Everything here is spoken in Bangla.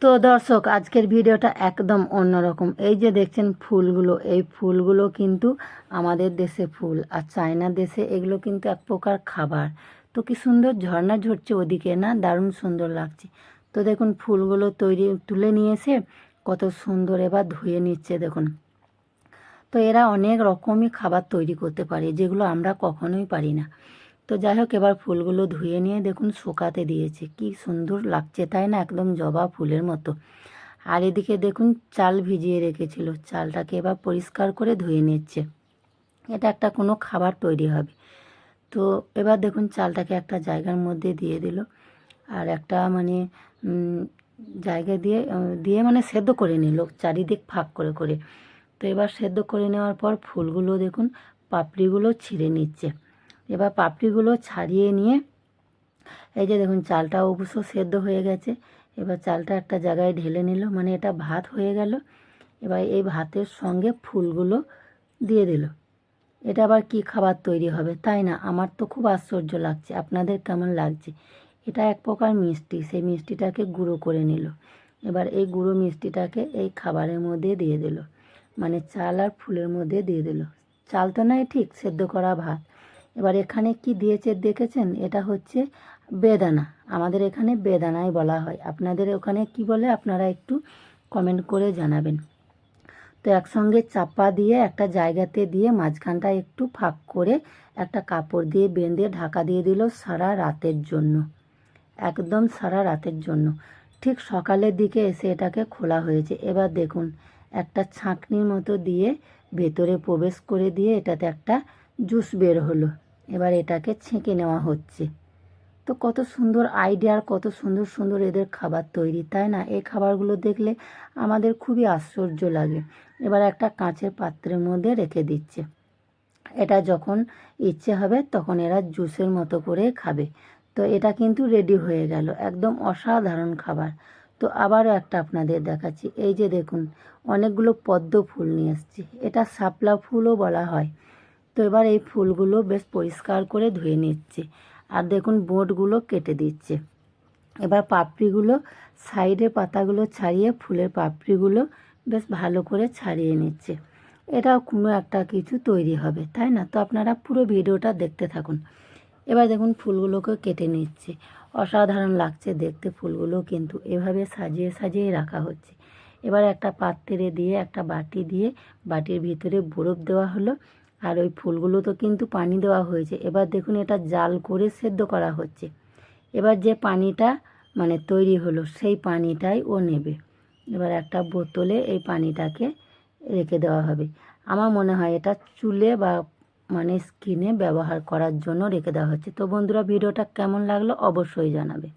তো দর্শক, আজকের ভিডিওটা একদম অন্যরকম। এই যে দেখছেন ফুলগুলো, এই ফুলগুলো কিন্তু আমাদের দেশে ফুল, আর চায়না দেশে এগুলো কিন্তু এক প্রকার খাবার। তো কি সুন্দর ঝর্ণা ঝরছে ওদিকে, না দারুণ সুন্দর লাগছে। তো দেখুন ফুলগুলো তুলে নিয়ে এসে কত সুন্দর এবার ধুয়ে নিচ্ছে দেখুন। তো এরা অনেক রকমই খাবার তৈরি করতে পারে, যেগুলো আমরা কখনোই পারি না। তো যাই হোক, এবার ফুলগুলো ধুয়ে নিয়ে দেখুন শুকাতে দিয়েছে, কি সুন্দর লাগছে তাই না, একদম জবা ফুলের মতো। আর এদিকে দেখুন চাল ভিজিয়ে রেখেছিল, চালটাকে এবার পরিষ্কার করে ধুয়ে নিচ্ছে। এটা একটা কোনো খাবার তৈরি হবে। তো এবার দেখুন চালটাকে একটা জায়গার মধ্যে দিয়ে দিল, আর একটা মানে জায়গা দিয়ে দিয়ে মানে সেদ্ধ করে নিল চারিদিক ফাঁক করে করে। তো এবার সেদ্ধ করে নেওয়ার পর ফুলগুলো দেখুন পাপড়িগুলো ছিঁড়ে নিচ্ছে। এবার পাপড়িগুলো ছাড়িয়ে নিয়ে এই যে দেখুন চালটা অবশ্য সেদ্ধ হয়ে গেছে। এবার চালটা একটা জায়গায় ঢেলে নিল, মানে এটা ভাত হয়ে গেল। এবার এই ভাতের সঙ্গে ফুলগুলো দিয়ে দিল। এটা আবার কি খাবার তৈরি হবে তাই না? আমার তো খুব আশ্চর্য লাগছে, আপনাদের কেমন লাগছে? এটা এক প্রকার মিষ্টি, সেই মিষ্টিটাকে গুঁড়ো করে নিল। এবার এই গুঁড়ো মিষ্টিটাকে এই খাবারের মধ্যে দিয়ে দিল, মানে চাল আর ফুলের মধ্যে দিয়ে দিল। চাল তো নয় ঠিক, সেদ্ধ করা ভাত। এবার এখানে কি দিয়েছে দেখেছেন? এটা হচ্ছে বেদানা। আমাদের এখানে বেদানাই বলা হয়, আপনাদের ওখানে কি বলে আপনারা একটু কমেন্ট করে জানাবেন। তো একসঙ্গে চাপা দিয়ে একটা জায়গাতে দিয়ে মাঝখানটা একটু ফাঁক করে একটা কাপড় দিয়ে বেঁধে ঢাকা দিয়ে দিল সারা রাতের জন্য, একদম সারা রাতের জন্য। ঠিক সকালের দিকে এসে এটাকে খোলা হয়েছে। এবার দেখুন একটা ছাঁকনির মতো দিয়ে ভেতরে প্রবেশ করে দিয়ে এটাতে একটা জুস বের হলো। এবার এটাকে ছেঁকে নেওয়া হচ্ছে। তো কত সুন্দর আইডিয়া, আর কত সুন্দর সুন্দর এদের খাবার তৈরি তাই না? এই খাবারগুলো দেখলে আমাদের খুবই আশ্চর্য লাগে। এবার একটা কাঁচের পাত্রের মধ্যে রেখে দিচ্ছে। এটা যখন ইচ্ছে হবে তখন এরা জুসের মতো করে খাবে। তো এটা কিন্তু রেডি হয়ে গেল, একদম অসাধারণ খাবার। তো আবারও একটা আপনাদের দেখাচ্ছি। এই যে দেখুন অনেকগুলো পদ্ম ফুল নিয়ে এসেছি, এটা শাপলা ফুলও বলা হয়। তো এবার এই ফুলগুলো বেশ পরিষ্কার করে ধুয়ে নিচ্ছে, আর দেখুন বোঁটগুলো কেটে দিচ্ছে। এবার পাপড়িগুলো সাইডের পাতাগুলো ছাড়িয়ে ফুলের পাপড়িগুলো বেশ ভালো করে ছাড়িয়ে নিচ্ছে। এটাও কোনো একটা কিছু তৈরি হবে তাই না? তো আপনারা পুরো ভিডিওটা দেখতে থাকুন। এবার দেখুন ফুলগুলোকে কেটে নিচ্ছে, অসাধারণ লাগছে দেখতে ফুলগুলো, কিন্তু এভাবে সাজিয়ে সাজিয়ে রাখা হচ্ছে। এবার একটা পাত্রে দিয়ে একটা বাটি দিয়ে বাটির ভিতরে বরফ দেওয়া হলো, আর ওই ফুলগুলো তো কিন্তু পানি দেওয়া হয়েছে। এবার দেখুন এটা জাল করে সেদ্ধ করা হচ্ছে। এবার যে পানিটা মানে তৈরি হলো সেই পানিটাই ও নেবে। এবার একটা বোতলে এই পানিটাকে রেখে দেওয়া হবে। আমার মনে হয় এটা চুলে বা মানে স্কিনে ব্যবহার করার জন্য রেখে দেওয়া হচ্ছে। তো বন্ধুরা, ভিডিওটা কেমন লাগলো অবশ্যই জানাবে।